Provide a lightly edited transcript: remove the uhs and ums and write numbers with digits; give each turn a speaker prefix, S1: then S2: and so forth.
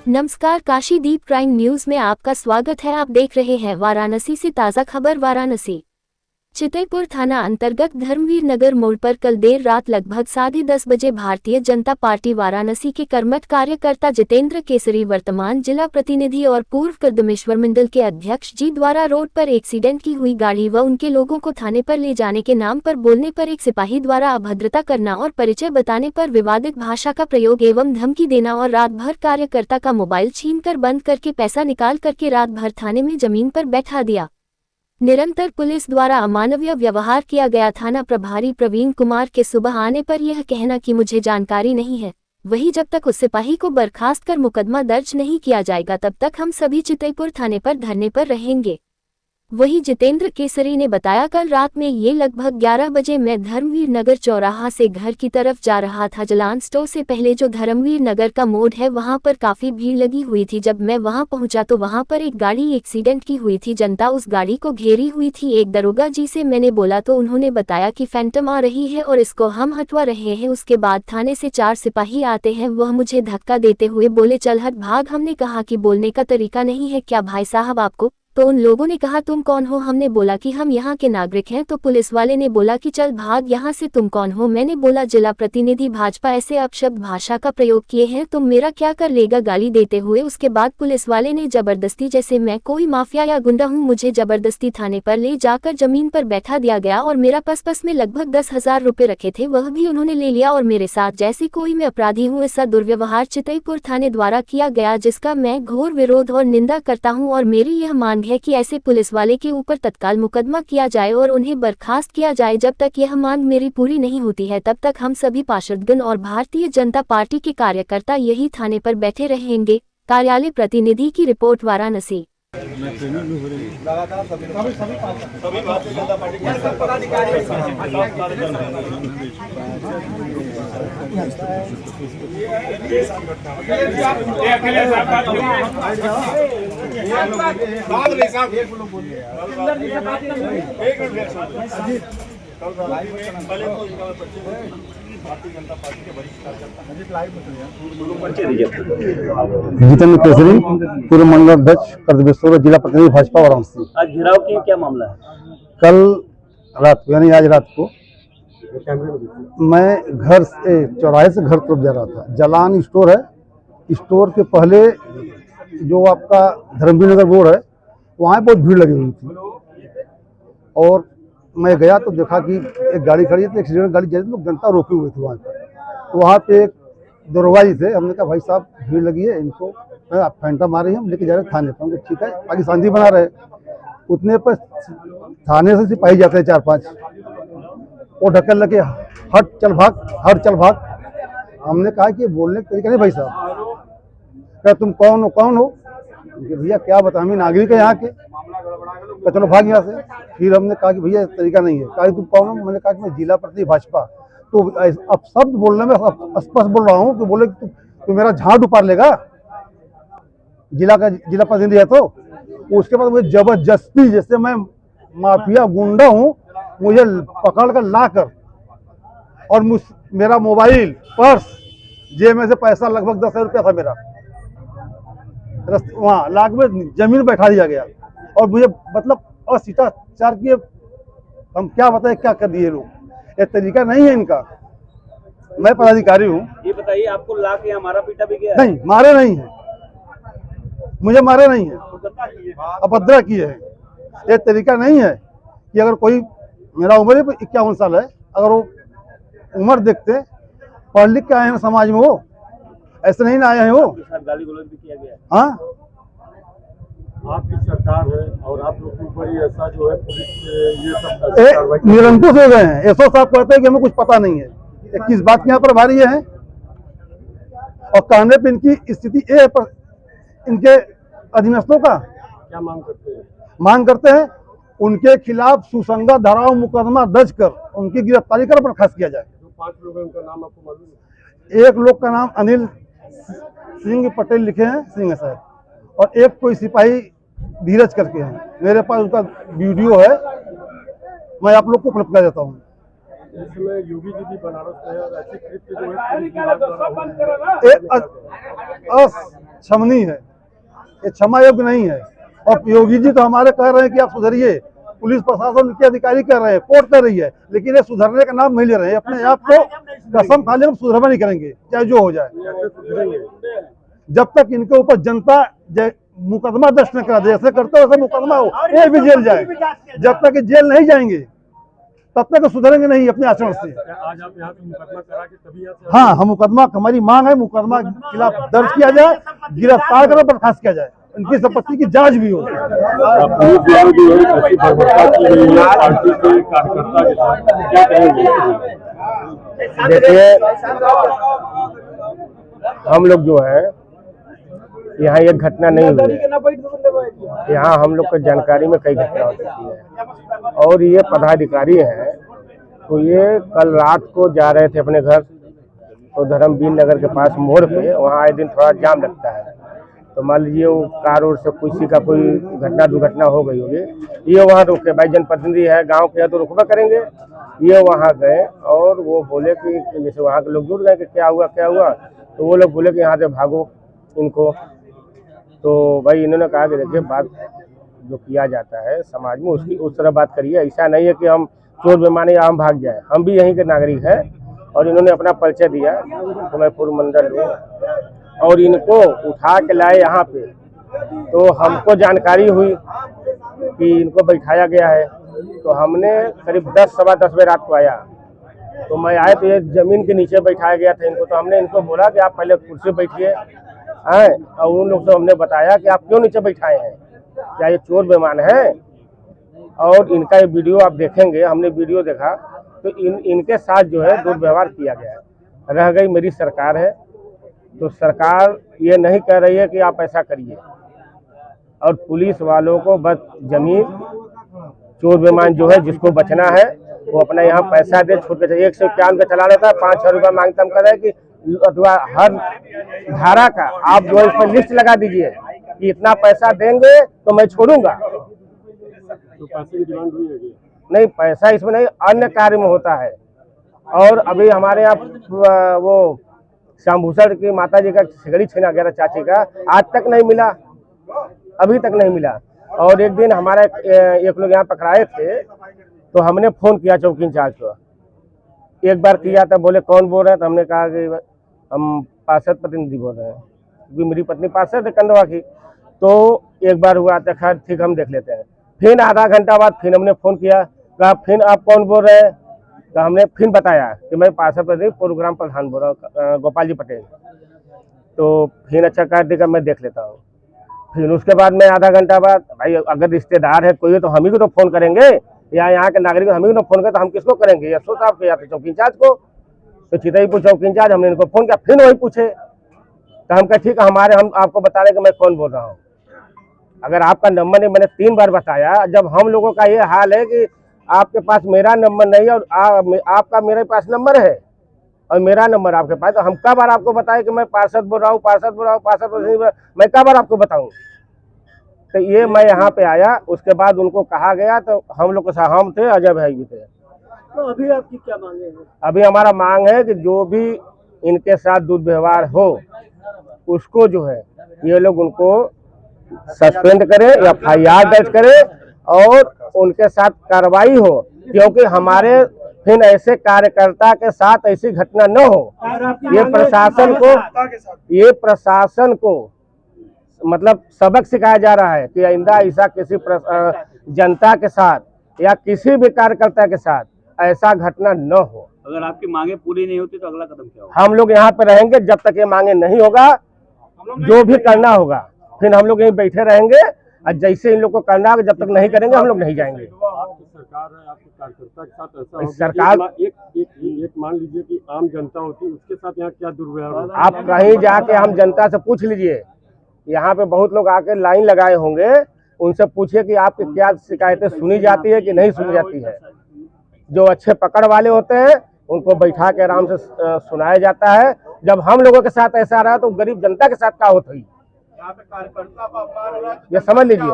S1: नमस्कार, काशीदीप prime news में आपका स्वागत है। आप देख रहे हैं वाराणसी से ताज़ा खबर। वाराणसी चितईपुर थाना अंतर्गत धर्मवीर नगर मोड़ पर कल देर रात लगभग 10:30 बजे भारतीय जनता पार्टी वाराणसी के कर्मठ कार्यकर्ता जितेंद्र केसरी, वर्तमान जिला प्रतिनिधि और पूर्व कदमेश्वर मंडल के अध्यक्ष जी द्वारा रोड पर एक्सीडेंट की हुई गाड़ी व उनके लोगों को थाने पर ले जाने के नाम पर बोलने पर एक सिपाही द्वारा अभद्रता करना और परिचय बताने पर विवादित भाषा का प्रयोग एवं धमकी देना और रात भर कार्यकर्ता का मोबाइल छीनकर बंद करके पैसा निकाल करके रात भर थाने में जमीन पर बैठा दिया। निरंतर पुलिस द्वारा अमानवीय व्यवहार किया गया। थाना प्रभारी प्रवीण कुमार के सुबह आने पर यह कहना कि मुझे जानकारी नहीं है, वही जब तक उस सिपाही को बर्खास्त कर मुकदमा दर्ज नहीं किया जाएगा तब तक हम सभी चितईपुर थाने पर धरने पर रहेंगे। वही जितेंद्र केसरी ने बताया, कल रात में ये लगभग 11 बजे मैं धर्मवीर नगर चौराहा से घर की तरफ जा रहा था। जलान स्टोर से पहले जो धर्मवीर नगर का मोड़ है वहां पर काफी भीड़ लगी हुई थी। जब मैं वहां पहुंचा तो वहां पर एक गाड़ी एक्सीडेंट की हुई थी। जनता उस गाड़ी को घेरी हुई थी। एक दरोगा जी से मैंने बोला तो उन्होंने बताया कि फैंटम आ रही है और इसको हम हटवा रहे हैं। उसके बाद थाने से 4 सिपाही आते हैं, वह मुझे धक्का देते हुए बोले चल हट भाग। हमने कहा कि बोलने का तरीका नहीं है क्या भाई साहब आपको? तो उन लोगों ने कहा तुम कौन हो? हमने बोला कि हम यहाँ के नागरिक हैं। तो पुलिस वाले ने बोला कि चल भाग यहाँ से। तुम कौन हो? मैंने बोला जिला प्रतिनिधि भाजपा। ऐसे अपशब्द भाषा का प्रयोग किए हैं, तुम मेरा क्या कर लेगा, गाली देते हुए। उसके बाद पुलिस वाले ने जबरदस्ती, जैसे मैं कोई माफिया या गुंडा हूँ, मुझे जबरदस्ती थाने पर ले जाकर जमीन पर बैठा दिया गया और मेरा पर्स में लगभग 10,000 रुपए रखे थे वह भी उन्होंने ले लिया और मेरे साथ जैसे कोई मैं अपराधी हूँ ऐसा दुर्व्यवहार चितईपुर थाने द्वारा किया गया, जिसका मैं घोर विरोध और निंदा करता हूँ। और मेरी यह मांग है कि ऐसे पुलिस वाले के ऊपर तत्काल मुकदमा किया जाए और उन्हें बर्खास्त किया जाए। जब तक यह मांग मेरी पूरी नहीं होती है तब तक हम सभी पार्षदगण और भारतीय जनता पार्टी के कार्यकर्ता यही थाने पर बैठे रहेंगे। कार्यालय प्रतिनिधि की रिपोर्ट, वाराणसी।
S2: लगातार सभी भारतीय जनता पार्टी के पदाधिकारी भारतीय जनता पार्टी के वरिष्ठ
S3: जितेंद्र केसरी, पूर्व मंडल अध्यक्ष, कदमेश्वर जिला प्रतिनिधि भाजपा वाराणसी।
S4: आज घिराव की क्या मामला है?
S3: कल रात को यानी आज रात को मैं घर से चौराहे से घर तरफ जा रहा था। जलान स्टोर है, स्टोर के पहले जो आपका धर्मवीर नगर मोड़ है वहाँ बहुत भीड़ लगी हुई थी और मैं गया तो देखा कि एक गाड़ी खड़ी है, तो एक्सीडेंट गाड़ी जैसे लोग जनता रोके हुए थे वहाँ पर। तो वहाँ पे एक दरोगा जी थे, हमने कहा भाई साहब भीड़ लगी है, इनको फैंटम आ रही है, हम लेके जा रहे हैं थाने पर। ठीक है, आगे शांति बना रहे। उतने पर थाने से सिपाही जाते हैं 4-5, वो ढक्कन लगे हट चल भाग, हट चल भाग। हमने कहा कि बोलने का तरीका नहीं भाई साहब। क्या तुम कौन हो? भैया क्या बता, हम नागरिक है यहाँ के। चलो भाग यहाँ से। फिर हमने कहा कि भैया तरीका नहीं है। कहा तुम कौन हो? मैंने कहा कि मैं जिला प्रतिनिधि भाजपा। तो अब शब्द बोलने में स्पष्ट बोल रहा हूँ कि बोले तू मेरा झाड़ उपार लेगा, जिला प्रतिनिधि है तो। उसके बाद मुझे जबरदस्ती, जैसे मैं माफिया गुंडा हूँ, मुझे पकड़ कर ला कर और मेरा मोबाइल, पर्स, जेब में से पैसा लगभग 10,000 रुपया था मेरा, वहाँ लाख में जमीन बैठा दिया गया। और मुझे मतलब अशिष्टाचार किए, हम क्या बताएं क्या कर दिए लोग। ये तरीका नहीं है इनका। मैं पदाधिकारी हूँ।
S4: ये बताइए, आपको ला के हमारा पीटा भी गया?
S3: नहीं, मारे नहीं है, मुझे मारे नहीं है, अभद्रा किए है। ये तरीका नहीं है कि अगर कोई, मेरा उम्र 51 साल है, अगर वो उम्र देखते पढ़ लिख के आए हैं समाज में, वो ऐसे नहीं ना आए हैं वो।
S4: गाली गलौज भी किया गया?
S3: हाँ,
S2: आपकी सरकार है और आप लोग के ऊपर ऐसा जो है पुलिस ये सब
S3: निरंकुश हो गए हैं। एसओ साहब कहते हैं कि हमें कुछ पता नहीं है। किस बात के यहाँ पर भारी है और कहने पे इनकी स्थिति ये है, पर इनके अधीनस्थों का
S2: क्या
S3: मांग करते हैं उनके खिलाफ सुसंगत धाराओं मुकदमा दर्ज कर उनकी गिरफ्तारी कर बर्खास्त किया जाए।
S2: जो 5 लोग हैं उनका नाम आपको मालूम है?
S3: एक लोग का नाम अनिल सिंह पटेल लिखे हैं, सिंह साहब, और एक कोई सिपाही धीरज करके हैं। मेरे पास उसका वीडियो है, मैं आप लोग को उपलब्ध कर देता हूँ।
S2: इस समय योगी जी भी बनारस में है और ऐसी कृत्य जो है पुलिस विभाग द्वारा हो रही है।
S3: अक्षमनीय है, ये क्षमा योग्य नहीं है। और योगी जी तो हमारे कह रहे हैं कि आप सुधरिए, पुलिस प्रशासन के अधिकारी कह रहे हैं, कोर्ट कर रही है, लेकिन ये सुधरने का नाम नहीं ले रहे हैं। अपने आप को कसम खा लेंगे, सुधरवा नहीं करेंगे, चाहे जो हो जाए। जब तक इनके ऊपर जनता मुकदमा दर्ज न करा दे, जैसे करते वैसे मुकदमा हो, ये भी जेल जाए। जब तक ये जेल नहीं जाएंगे तब तक सुधरेंगे नहीं अपने आचरण से।
S2: आज आप यहाँ पे मुकदमा करा के तभी यहाँ से
S3: हाँ, हम मुकदमा, हमारी मांग है मुकदमा खिलाफ दर्ज किया जाए, गिरफ्तार कर बर्खास्त किया जाए, इनकी संपत्ति की जांच भी हो।
S2: पुलिस द्वारा जो है ऐसी बर्बरता की गई है पार्टी के कार्यकर्ता के साथ, क्या कहेंगे?
S5: देखिए, हम लोग जो है यहाँ एक घटना नहीं हुई है, यहाँ हम लोग को जानकारी में कई घटना हो चुकी है। और ये पदाधिकारी हैं तो ये कल रात को जा रहे थे अपने घर, तो धर्मवीर नगर के पास मोड़ पे, वहाँ आए दिन थोड़ा जाम लगता है, तो मान लीजिए वो कार और से किसी का कोई घटना दुर्घटना हो गई होगी, ये वहाँ रुके, भाई जनप्रतिनिधि है गांव के है तो रुकवा करेंगे। ये वहाँ गए और वो बोले कि जैसे वहाँ के लोग जुड़ गए कि क्या हुआ, तो वो लोग बोले कि यहाँ से भागो इनको। तो भाई इन्होंने कहा कि देखिए, बात जो किया जाता है समाज में उसकी उस तरह बात करिए, ऐसा नहीं है कि हम चोर बेमाने या हम भाग जाए, हम भी यहीं के नागरिक हैं। और इन्होंने अपना परिचय दिया तो मैं पूर्व मंडल हूँ, और इनको उठा के लाए यहाँ पे, तो हमको जानकारी हुई कि इनको बैठाया गया है। तो हमने करीब 10 सवा 10 बजे रात को आया, तो मैं आए तो ये जमीन के नीचे बैठाया गया था इनको। तो हमने इनको बोला कि आप पहले कुर्सी बैठिए, हैं, और उन लोग से हमने बताया कि आप क्यों नीचे बैठाए हैं, क्या ये चोर बेमान है? और इनका ये वीडियो आप देखेंगे, हमने वीडियो देखा तो इनके साथ जो है दुर्व्यवहार किया गया है। रह गई मेरी सरकार है, तो सरकार ये नहीं कह रही है कि आप ऐसा करिए, और पुलिस वालों को बस जमीन, चोर बेमान जो है जिसको बचना है वो अपना यहाँ पैसा दे, छूट के 151 का चला लेता है, 500 रुपया मांगता, हम कह रहे हैं कि अथवा हर धारा का आप जो है इस पर लिस्ट लगा दीजिए कि इतना पैसा देंगे तो मैं छोड़ूंगा।
S2: तो पैसे की डिमांड हुई है?
S5: नहीं, पैसा इसमें नहीं, अन्य कार्य में होता है। और अभी हमारे यहाँ वो श्यामभूषण की माता जी का सिगड़ी छीना गया था चाची का, आज तक नहीं मिला, अभी तक नहीं मिला। और एक दिन हमारा एक लोग यहाँ पकड़ाए थे, तो हमने फोन किया चौकी इंचार्ज को, एक बार किया था, बोले कौन बोल रहे हैं, तो हमने कहा कि हम पार्षद प्रतिनिधि बोल रहे हैं, क्योंकि मेरी पत्नी पार्षद है कंदवा की। तो एक बार हुआ था, खैर ठीक हम देख लेते हैं। फिर आधा घंटा बाद फिर हमने फ़ोन किया, कहा फिर आप कौन बोल रहे हैं, तो हमने फिर बताया कि मैं पार्षद प्रतिनिधि प्रोग्राम प्रधान बोल रहा हूँ, गोपाल जी पटेल। तो फिर अच्छा कर देगा, मैं देख लेता हूँ। फिर उसके बाद में आधा घंटा बाद, भाई अगर रिश्तेदार है कोई तो हम ही को तो फ़ोन करेंगे, या यहाँ के नागरिक हम ही को फ़ोन करें, तो हम किसको करेंगे, यशो साहब के या तो चौकी इंचार्ज को। तो चितईपुर चौकी इंचार्ज, हमने इनको फ़ोन किया, फिर वही पूछे, तो हम कहा ठीक है, हम आपको बता रहे कि मैं कौन बोल रहा हूँ। अगर आपका नंबर नहीं, मैंने 3 बार बताया। जब हम लोगों का ये हाल है कि आपके पास मेरा नंबर नहीं है और आपका मेरे पास नंबर है और मेरा नंबर आपके पास, तो हम कब बार आपको बताएं कि मैं पार्षद बोल रहा हूँ, पार्षद मैं कब बार आपको बताऊँ? तो ये मैं यहाँ पे आया, उसके बाद उनको कहा गया, तो हम लोग के हम थे, अजय भाई भी थे।
S4: तो अभी आपकी क्या मांगे हैं?
S5: अभी हमारा मांग है कि जो भी इनके साथ दुर्व्यवहार हो उसको जो है ये लोग उनको सस्पेंड करे या FIR दर्ज करे और उनके साथ कार्रवाई हो, क्योंकि हमारे फिर ऐसे कार्यकर्ता के साथ ऐसी घटना न हो। ये प्रशासन को मतलब सबक सिखाया जा रहा है कि आइंदा ऐसा किसी जनता के साथ या किसी भी कार्यकर्ता के साथ ऐसा घटना न हो।
S4: अगर आपकी मांगे पूरी नहीं होती तो अगला कदम क्या होगा?
S5: हम लोग यहाँ पे रहेंगे जब तक ये मांगे नहीं होगा, जो भी करना होगा फिर हम लोग यहीं बैठे रहेंगे, और जैसे इन लोग को करना होगा, जब तक नहीं करेंगे हम लोग नहीं जाएंगे।
S2: आपकी सरकार है, आपके कार्यकर्ता के साथ ऐसा हो,
S5: सरकार
S2: एक मान लीजिए कि आम जनता होती है, उसके साथ यहाँ क्या दुर्व्यवहार होता है?
S5: आप कहीं जाके हम जनता से पूछ लीजिए, यहाँ पे बहुत लोग आके लाइन लगाए होंगे, उनसे पूछिए कि आपकी क्या शिकायतें सुनी जाती है कि नहीं सुनी जाती है। जो अच्छे पकड़ वाले होते हैं उनको बैठा के आराम से सुनाया जाता है। जब हम लोगों के साथ ऐसा रहा तो गरीब जनता के साथ क्या होता है, ये समझ लीजिए।